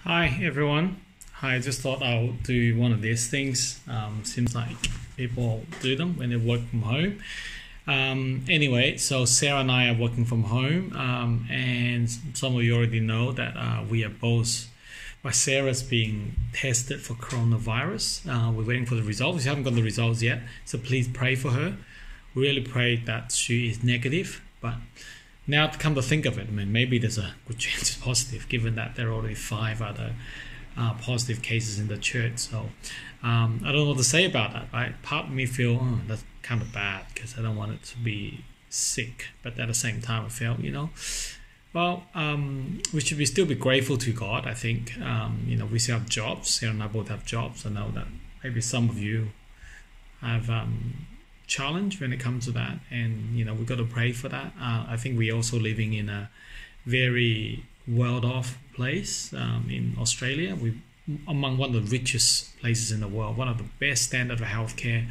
Hi everyone. I just thought I'll do one of these things. Seems like people do them when they work from home. Anyway, so Sarah and I are working from home, and some of you already know that we are both. Well, Sarah's being tested for coronavirus. We're waiting for the results. We haven't got the results yet, so please pray for her. Really pray that she is negative, but now, to come to think of it, I mean, maybe there's a good chance it's positive, given that there are already 5 other positive cases in the church. So I don't know what to say about that, right? Part of me feel that's kind of bad because I don't want it to be sick, but at the same time, I felt, well, we should still be grateful to God. I think, we still have jobs. Sarah and I both have jobs. I know that maybe some of you have challenge when it comes to that, and we've got to pray for that. I think we're also living in a very well-off place in Australia. We among one of the richest places in the world, one of the best standard of healthcare.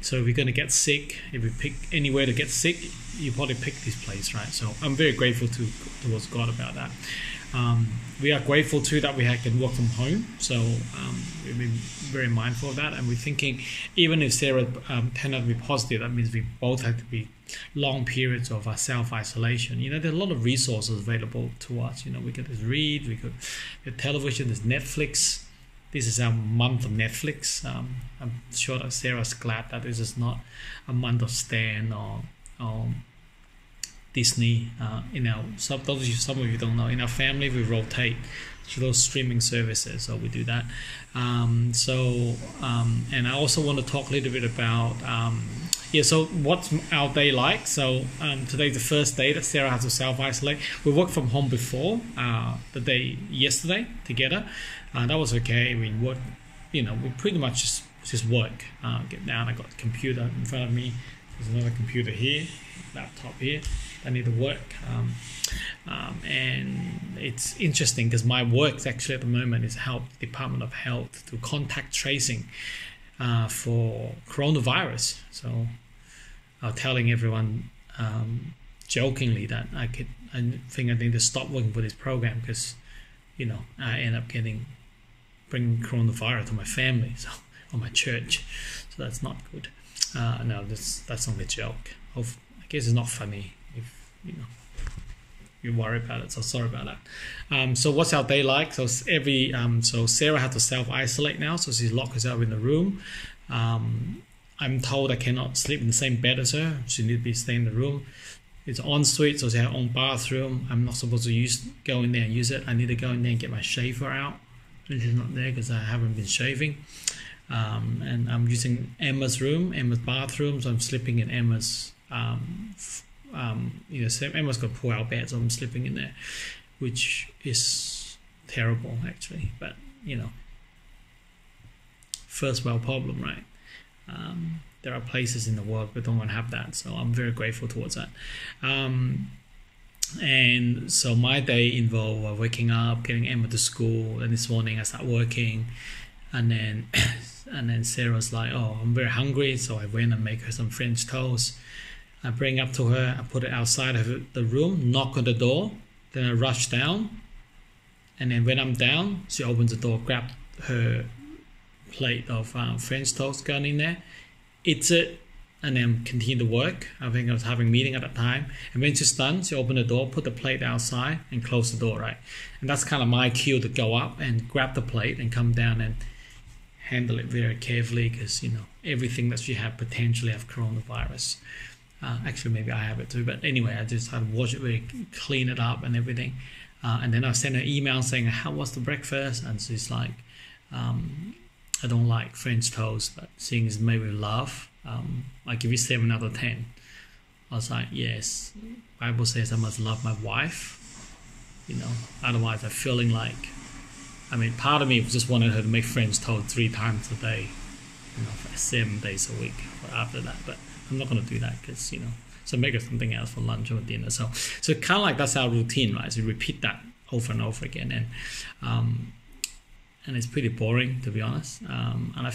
So if you're going to get sick, if you pick anywhere to get sick, you probably pick this place, right? So I'm very grateful towards God about that. We are grateful too that we can work from home, so we've been very mindful of that, and we're thinking even if Sarah turned out to be positive, that means we both have to be long periods of self-isolation. There's a lot of resources available to us. We could just read, we could get television, there's Netflix. This is our month of Netflix. I'm sure that Sarah's glad that this is not a month of Stan or Disney. Some of you don't know, in our family we rotate to those streaming services, so we do that. And I also want to talk a little bit about so what's our day like. So today's the first day that Sarah has to self-isolate. We worked from home before the day yesterday together. That was okay. We work, we pretty much just work. Get down, I got the computer in front of me. There's another computer here, laptop here. I need to work, and it's interesting because my work actually at the moment is help Department of Health to contact tracing for coronavirus. So I'm telling everyone jokingly that I think I need to stop working for this program because I end up bringing coronavirus to my family, or my church, so that's not good. No, that's only a joke. I guess it's not funny if you worry about it, so sorry about that. So what's our day like? So so Sarah had to self-isolate now, so she's locked herself in the room. I'm told I cannot sleep in the same bed as her. She needs to be staying in the room. It's ensuite, so she has her own bathroom. I'm not supposed to go in there and use it. I need to go in there and get my shaver out, which is not there because I haven't been shaving. And I'm using Emma's room, Emma's bathroom, so I'm sleeping in Emma's Emma's got a pull-out bed, so I'm sleeping in there, which is terrible actually, but first world problem, right? There are places in the world that don't want to have that, so I'm very grateful towards that. And so my day involved waking up, getting Emma to school, and this morning I start working, and then Sarah's like, oh, I'm very hungry, so I went and make her some French toast. I bring up to her, I put it outside of the room, knock on the door, then I rush down, and then when I'm down, she opens the door, grab her plate of French toast, gone in there, eats it, and then continue to work. I think I was having a meeting at that time, and when she's done, she opened the door, put the plate outside, and close the door, right? And that's kind of my cue to go up and grab the plate and come down and handle it very carefully, because everything that she had potentially have coronavirus. Actually, maybe I have it too, but anyway, I just had to wash it, very clean it up and everything. And then I sent her an email saying, how was the breakfast? And she's like, I don't like French toast, but seeing is made with love, I give you 7 out of 10. I was like, yes, Bible says I must love my wife, otherwise I'm feeling like, part of me just wanted her to make French toast 3 times a day, for 7 days a week after that, but I'm not going to do that because, so make her something else for lunch or dinner. So kind of like that's our routine, right? So repeat that over and over again. And it's pretty boring, to be honest. And I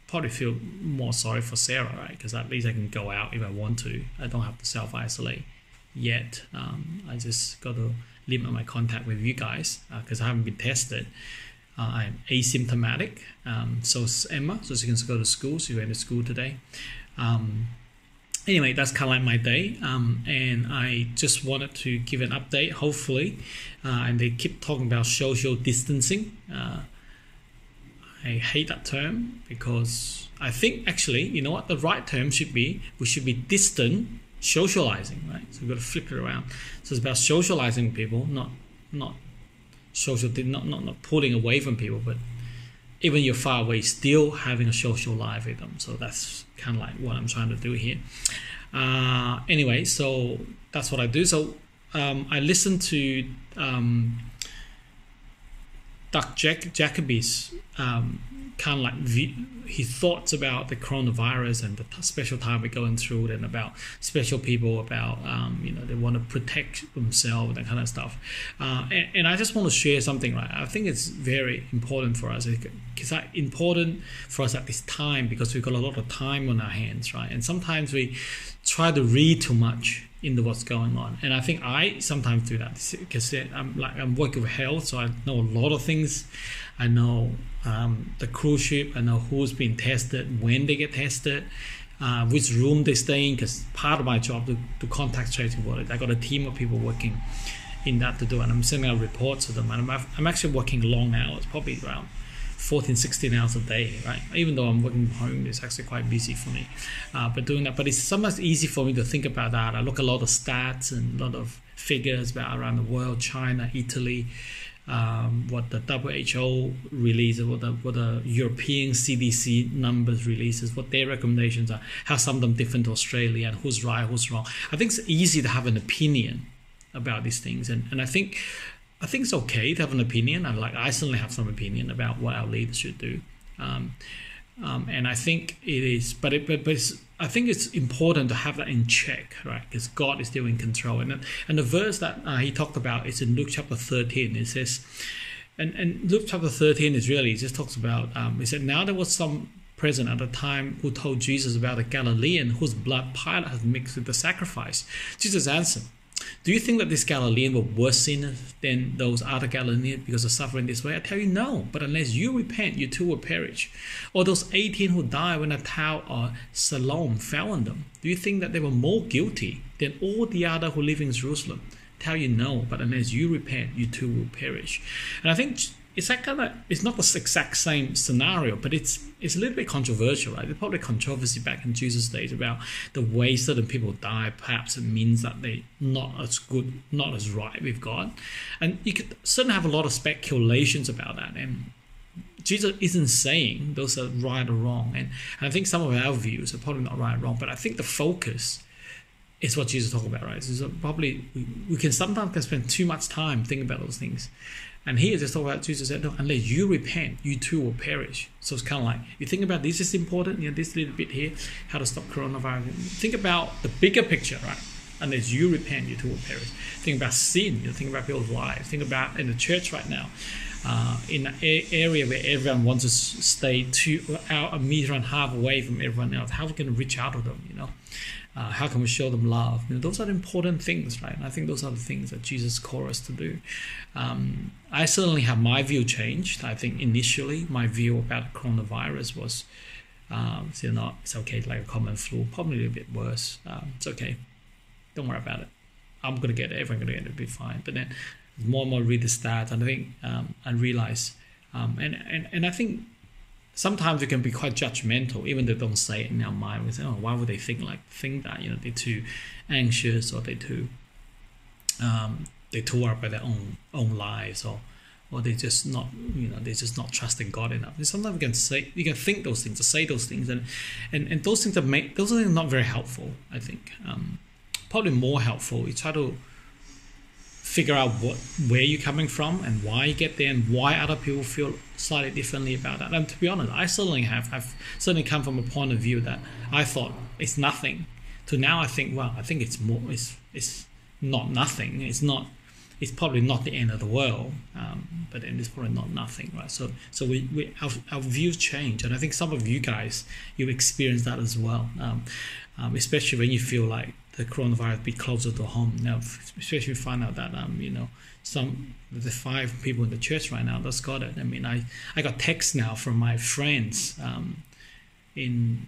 probably feel more sorry for Sarah, right? Because at least I can go out if I want to. I don't have to self-isolate yet. I just got to limit my contact with you guys because I haven't been tested. I'm asymptomatic. So is Emma, so she can go to school. She went to school today. Anyway, that's kind of like my day, and I just wanted to give an update, hopefully, and they keep talking about social distancing. I hate that term because I think actually, you know what, the right term should be, we should be distant socializing, right? So we've got to flip it around. So it's about socializing people, not pulling away from people, but even you're far away, still having a social life with them. So that's kind of like what I'm trying to do here. Anyway, so that's what I do. So I listened to Doug Jacoby's kind of like his thoughts about the coronavirus and the special time we're going through, and about special people, about they want to protect themselves, that kind of stuff. And I just want to share something, right? I think it's very important for us. It's important for us at this time because we've got a lot of time on our hands, right? And sometimes we try to read too much into what's going on, and I think I sometimes do that because I'm working with health, so I know a lot of things. I know the cruise ship. I know who's been tested, when they get tested, which room they stay in, because part of my job to contact tracing for it. I got a team of people working in that to do, and I'm sending out reports to them, and I'm actually working long hours, probably around 14, 16 hours a day, right? Even though I'm working from home, it's actually quite busy for me. But doing that, but it's sometimes easy for me to think about that. I look at a lot of stats and a lot of figures about around the world, China, Italy, what the WHO releases, what the European CDC numbers releases, what their recommendations are, how some of them different to Australia, and who's right, who's wrong. I think it's easy to have an opinion about these things, and I think it's okay to have an opinion. I certainly have some opinion about what our leaders should do, and I think it is. But I think it's important to have that in check, right? Because God is still in control. And the verse that he talked about is in Luke chapter 13. It says, and Luke chapter 13 is really, it just talks about. He said, now there was some present at the time who told Jesus about a Galilean whose blood Pilate had mixed with the sacrifice. Jesus answered, do you think that this Galilean were worse sinners than those other Galileans because of suffering this way? I tell you, no. But unless you repent, you too will perish. Or those 18 who died when the Tower of Siloam fell on them, do you think that they were more guilty than all the other who live in Jerusalem? I tell you, no. But unless you repent, you too will perish. And I think it's like it's not the exact same scenario, but it's a little bit controversial, right? There's probably controversy back in Jesus' days about the way certain people die. Perhaps it means that they're not as good, not as right with God. And you could certainly have a lot of speculations about that. And Jesus isn't saying those are right or wrong. And I think some of our views are probably not right or wrong, but I think the focus is what Jesus talked about, right? So probably we can sometimes spend too much time thinking about those things. And here just talk about Jesus said, no, unless you repent, you too will perish. So it's kind of like, you think about this is important, this little bit here, how to stop coronavirus. Think about the bigger picture, right? Unless you repent, you too will perish. Think about sin, think about people's lives. Think about in the church right now, in an area where everyone wants to stay a meter and a half away from everyone else. How are we going to reach out to them, how can we show them love? Those are the important things, right? And I think those are the things that Jesus called us to do. I certainly have my view changed. I think initially my view about coronavirus was, it's okay, like a common flu, probably a little bit worse. It's okay. Don't worry about it. I'm going to get it. Everyone's going to get it. It'll be fine. But then more and more read the stats, and I think I realize, and I think sometimes we can be quite judgmental, even though they don't say it in our mind. We say, oh, why would they think that, they're too anxious, or they're too worried about their own lives, or they're just not, they're just not trusting God enough. And sometimes you can think those things, or say those things, and those things are not very helpful. I think probably more helpful. You try to figure out where you're coming from and why you get there, and why other people feel slightly differently about that. And to be honest, I've certainly come from a point of view that I thought it's nothing, to now I think, well, I think it's more, it's not nothing. It's probably not the end of the world, but then it's probably not nothing, right? So our views change, and I think some of you guys, you experience that as well, especially when you feel like the coronavirus be closer to home. Now, especially find out that the 5 people in the church right now that's got it. I mean, I got texts now from my friends in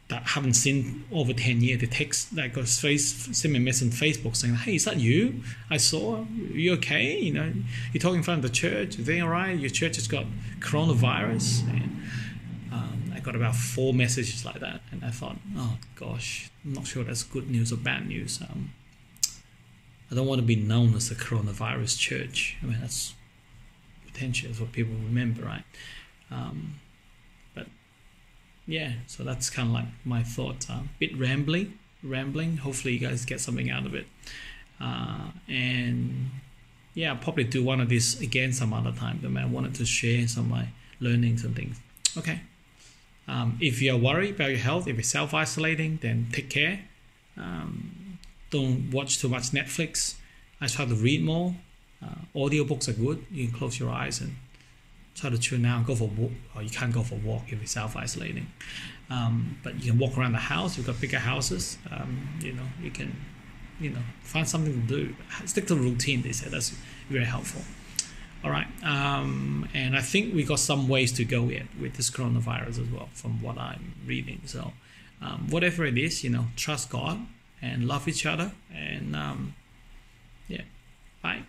that haven't seen over 10 years. The text like send me a message on Facebook saying, "Hey, is that you? I saw you okay? You're talking in front of the church. Is everything all right? Your church has got coronavirus." And I got about 4 messages like that, and I thought, oh gosh, I'm not sure that's good news or bad news. I don't want to be known as a coronavirus church. I mean, that's potentially what people remember, right? But yeah, so that's kind of like my thoughts. A bit rambling. Hopefully you guys get something out of it. And yeah, I'll probably do one of these again some other time. I wanted to share some of my learnings and things. Okay. If you're worried about your health, if you're self-isolating, then take care. Don't watch too much Netflix. I try to read more. Audiobooks are good. You can close your eyes and try to tune out, go for a walk. Or you can't go for a walk if you're self-isolating. But you can walk around the house. You've got bigger houses. You can, find something to do. Stick to the routine, they say. That's very helpful. All right. And I think we got some ways to go yet with this coronavirus as well, from what I'm reading. So whatever it is, trust God and love each other. And yeah, bye.